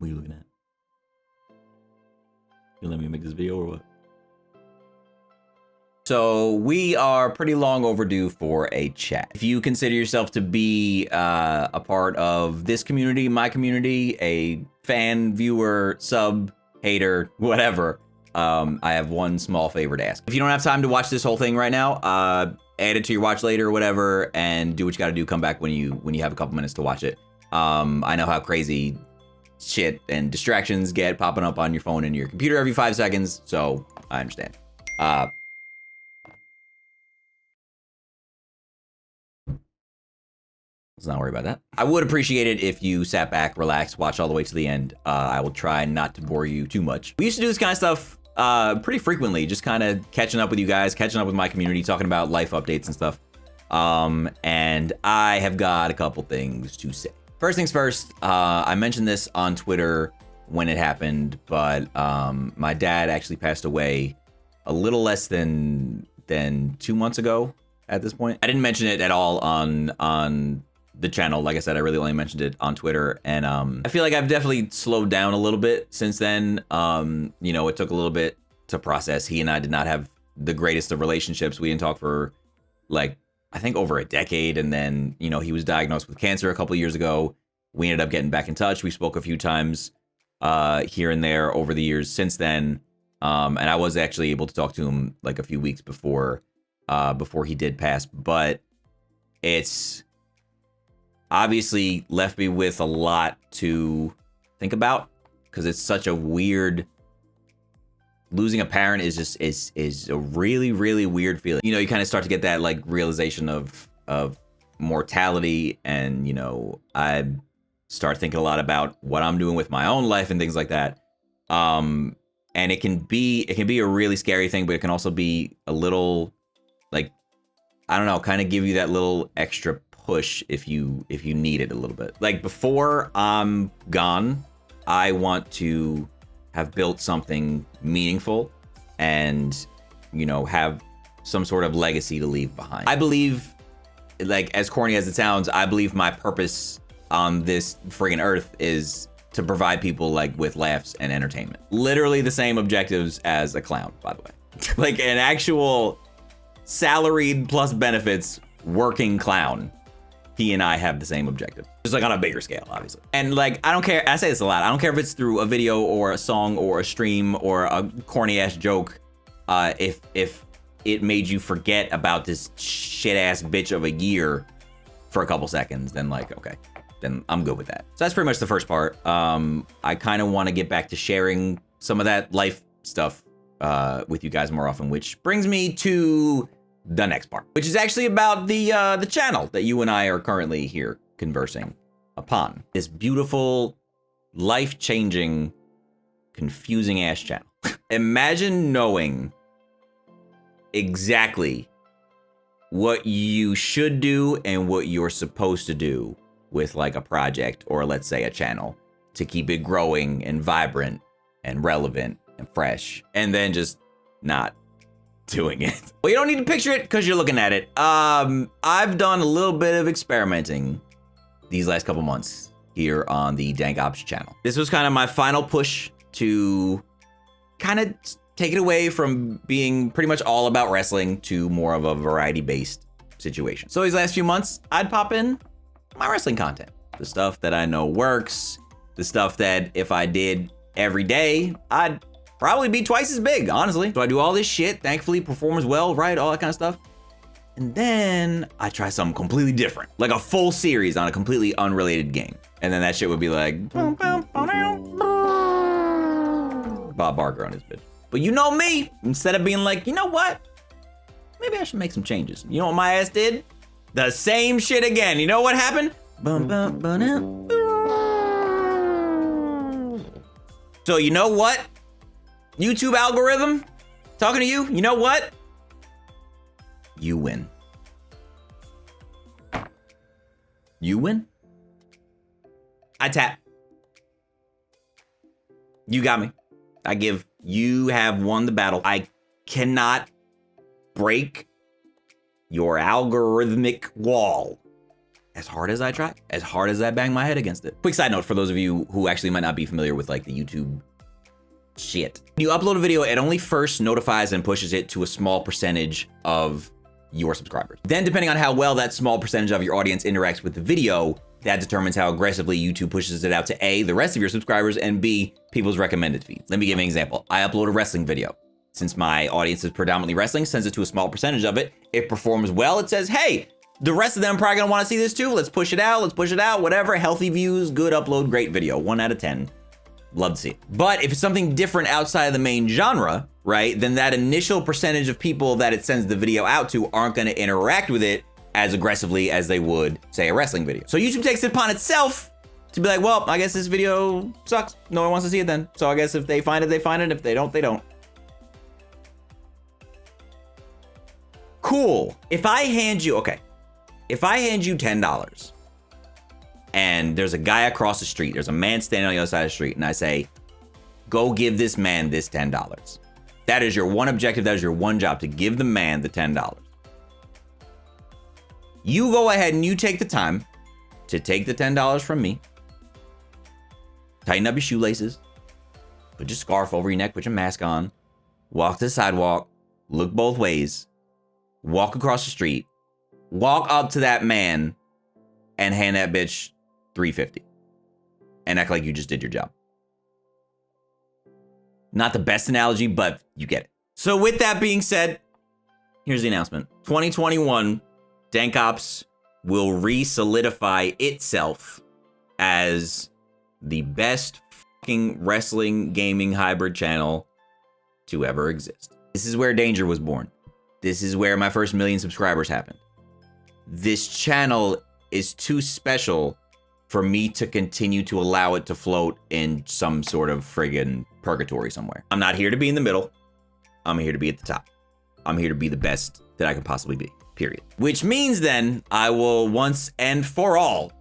What are you looking at? You let me make this video or what? So we are pretty long overdue for a chat. If you consider yourself to be a part of this community, my community, a fan, viewer, sub, hater, whatever, I have one small favor to ask. If you don't have time to watch this whole thing right now, add it to your watch later or whatever, and do what you gotta do. Come back when you have a couple minutes to watch it. I know how crazy shit and distractions get popping up on your phone and your computer every 5 seconds, so I understand. Let's not worry about that. I would appreciate it if you sat back, relaxed, watch all the way to the end. I will try not to bore you too much. We used to do this kind of stuff pretty frequently, just kind of catching up with you guys, catching up with my community, talking about life updates and stuff. And I have got a couple things to say. First things first, I mentioned this on Twitter when it happened, but my dad actually passed away a little less than 2 months ago at this point. I didn't mention it at all on the channel. Like I said, I really only mentioned it on Twitter, and I feel like I've definitely slowed down a little bit since then. You know, it took a little bit to process. He and I did not have the greatest of relationships. We didn't talk for like, I think over a decade, and then, you know, he was diagnosed with cancer a couple years ago. We ended up getting back in touch. We spoke a few times here and there over the years since then, and I was actually able to talk to him like a few weeks before he did pass. But it's obviously left me with a lot to think about, because it's such a weird, losing a parent is a really, really weird feeling. You know, you kind of start to get that like realization of mortality, and, you know, I start thinking a lot about what I'm doing with my own life and things like that. And it can be a really scary thing, but it can also be a little, like, I don't know, kind of give you that little extra push if you need it a little bit. Like, before I'm gone, I want to have built something meaningful and, you know, have some sort of legacy to leave behind. I believe, like, as corny as it sounds, I believe my purpose on this friggin' earth is to provide people like with laughs and entertainment. Literally the same objectives as a clown, by the way. Like an actual salaried plus benefits working clown. He and I have the same objective, just like on a bigger scale, obviously. And like, I don't care, I say this a lot, I don't care if it's through a video or a song or a stream or a corny ass joke, if it made you forget about this shit ass bitch of a year for a couple seconds, then like, okay, then I'm good with that. So that's pretty much the first part. I kind of want to get back to sharing some of that life stuff with you guys more often, which brings me to the next part, which is actually about the channel that you and I are currently here conversing upon. This beautiful, life-changing, confusing ass channel. Imagine knowing exactly what you should do and what you're supposed to do with like a project, or let's say a channel, to keep it growing and vibrant and relevant and fresh, and then just not doing it. Well, you don't need to picture it because you're looking at it. I've done a little bit of experimenting these last couple months here on the DenkOps channel. This was kind of my final push to kind of take it away from being pretty much all about wrestling to more of a variety-based situation. So these last few months, I'd pop in my wrestling content, the stuff that I know works, the stuff that if I did every day, I'd probably be twice as big, honestly. So I do all this shit, thankfully performs well, right? All that kind of stuff. And then I try something completely different, like a full series on a completely unrelated game. And then that shit would be like, Bob Barker on his bitch. But you know me, instead of being like, you know what? Maybe I should make some changes. You know what my ass did? The same shit again. You know what happened? So you know what? YouTube algorithm, talking to you, you know what? You win. You win. I tap. You got me. I give. You have won the battle. I cannot break your algorithmic wall as hard as I try, as hard as I bang my head against it. Quick side note for those of you who actually might not be familiar with like the YouTube shit. When you upload a video, it only first notifies and pushes it to a small percentage of your subscribers. Then depending on how well that small percentage of your audience interacts with the video, that determines how aggressively YouTube pushes it out to A, the rest of your subscribers, and B, people's recommended feeds. Let me give an example. I upload a wrestling video. Since my audience is predominantly wrestling, sends it to a small percentage of it. It performs well. It says, hey, the rest of them probably gonna wanna see this too. Let's push it out, whatever. Healthy views, good upload, great video. 1 out of 10. Love to see it. But if it's something different outside of the main genre, right, then that initial percentage of people that it sends the video out to aren't gonna interact with it as aggressively as they would, say, a wrestling video. So YouTube takes it upon itself to be like, well, I guess this video sucks. No one wants to see it then. So I guess if they find it, they find it. If they don't, they don't. Cool. If I hand you $10 and there's a guy across the street, there's a man standing on the other side of the street, and I say, go give this man this $10. That is your one objective. That is your one job, to give the man the $10. You go ahead and you take the time to take the $10 from me, tighten up your shoelaces, put your scarf over your neck, put your mask on, walk to the sidewalk, look both ways, walk across the street, walk up to that man and hand that bitch $3.50 and act like you just did your job. Not the best analogy, but you get it. So with that being said, here's the announcement. 2021, DenkOps will re-solidify itself as the best fucking wrestling gaming hybrid channel to ever exist. This is where Danger was born. This is where my first 1 million subscribers happened. This channel is too special for me to continue to allow it to float in some sort of friggin' purgatory somewhere. I'm not here to be in the middle. I'm here to be at the top. I'm here to be the best that I can possibly be, period. Which means then I will once and for all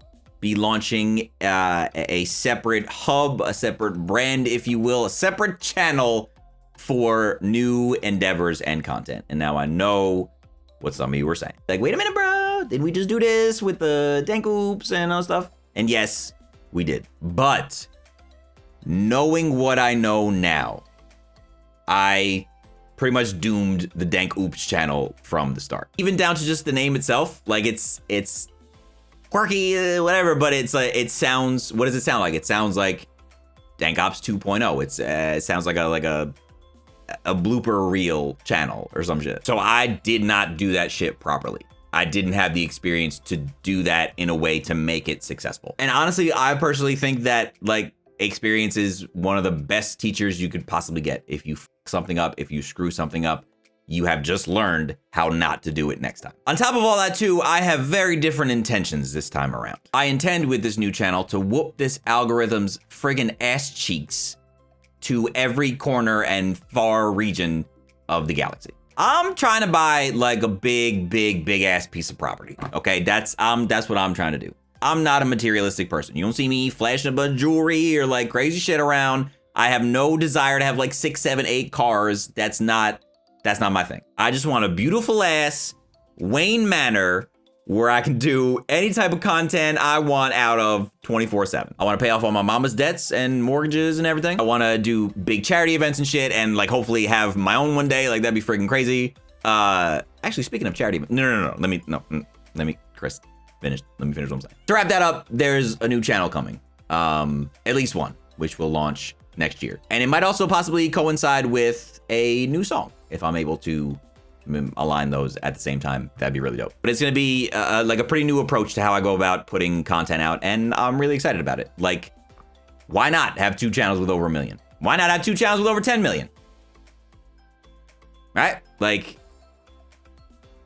be launching a separate hub, a separate brand, if you will, a separate channel for new endeavors and content. And now I know what some of you were saying. Like, wait a minute, bro. Did we just do this with the DenkOops and all stuff? And yes, we did. But knowing what I know now, I pretty much doomed the DenkOops channel from the start. Even down to just the name itself. Like, it's quirky, whatever, but it's like, it sounds, what does it sound like? It sounds like DenkOps 2.0. It sounds like a blooper reel channel or some shit. So I did not do that shit properly. I didn't have the experience to do that in a way to make it successful. And honestly, I personally think that like experience is one of the best teachers you could possibly get. If you f something up, if you screw something up, you have just learned how not to do it next time. On top of all that too, I have very different intentions this time around. I intend with this new channel to whoop this algorithm's friggin' ass cheeks to every corner and far region of the galaxy. I'm trying to buy like a big ass piece of property. Okay, that's what I'm trying to do. I'm not a materialistic person. You don't see me flashing a bunch of jewelry or like crazy shit around. I have no desire to have like 6, 7, 8 cars. That's not my thing. I just want a beautiful ass Wayne Manor where I can do any type of content I want out of 24/7. I want to pay off all my mama's debts and mortgages and everything. I want to do big charity events and shit and like hopefully have my own one day. Like that'd be freaking crazy. Actually, speaking of charity, no. Let me, Chris, finish. Let me finish what I'm saying. To wrap that up, there's a new channel coming. At least one, which will launch next year. And it might also possibly coincide with a new song if I'm able to align those at the same time. That'd be really dope. But it's gonna be like a pretty new approach to how I go about putting content out, and I'm really excited about it. Like, why not have 2 channels with over 1 million? Why not have 2 channels with over 10 million? Right? Like,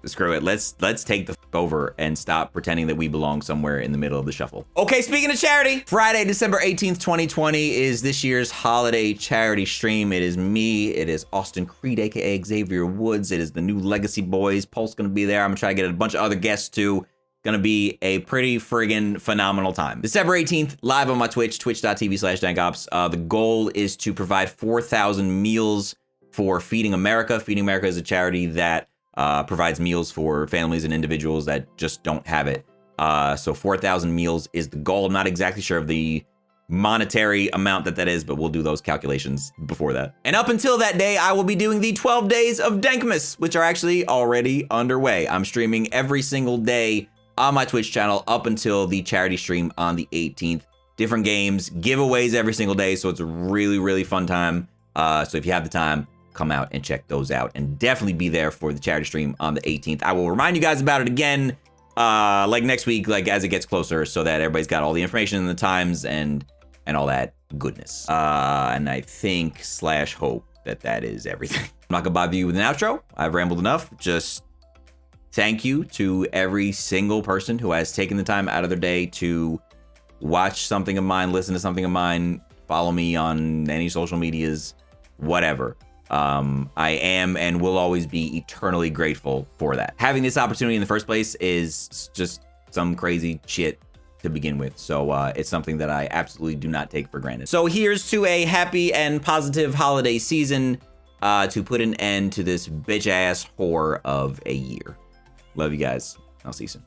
screw it. Let's take the f over and stop pretending that we belong somewhere in the middle of the shuffle. Okay, speaking of charity, Friday, December 18th, 2020 is this year's holiday charity stream. It is me. It is Austin Creed, aka Xavier Woods. It is the new Legacy Boys. Pulse gonna be there. I'm gonna try to get a bunch of other guests too. Gonna be a pretty friggin' phenomenal time. December 18th, live on my Twitch, twitch.tv/DenkOps. The goal is to provide 4,000 meals for Feeding America. Feeding America is a charity that provides meals for families and individuals that just don't have it. So 4,000 meals is the goal. I'm not exactly sure of the monetary amount that is, but we'll do those calculations before that. And up until that day, I will be doing the 12 days of Denkmas, which are actually already underway. I'm streaming every single day on my Twitch channel up until the charity stream on the 18th. Different games, giveaways every single day. So it's a really, really fun time. So if you have the time, come out and check those out, and definitely be there for the charity stream on the 18th. I will remind you guys about it again, like next week, like as it gets closer, so that everybody's got all the information and the times and all that goodness. And I think / hope that is everything. I'm not gonna bother you with an outro. I've rambled enough. Just thank you to every single person who has taken the time out of their day to watch something of mine, listen to something of mine, follow me on any social medias, whatever. I am and will always be eternally grateful for that. Having this opportunity in the first place is just some crazy shit to begin with. So it's something that I absolutely do not take for granted. So here's to a happy and positive holiday season to put an end to this bitch ass whore of a year. Love you guys. I'll see you soon.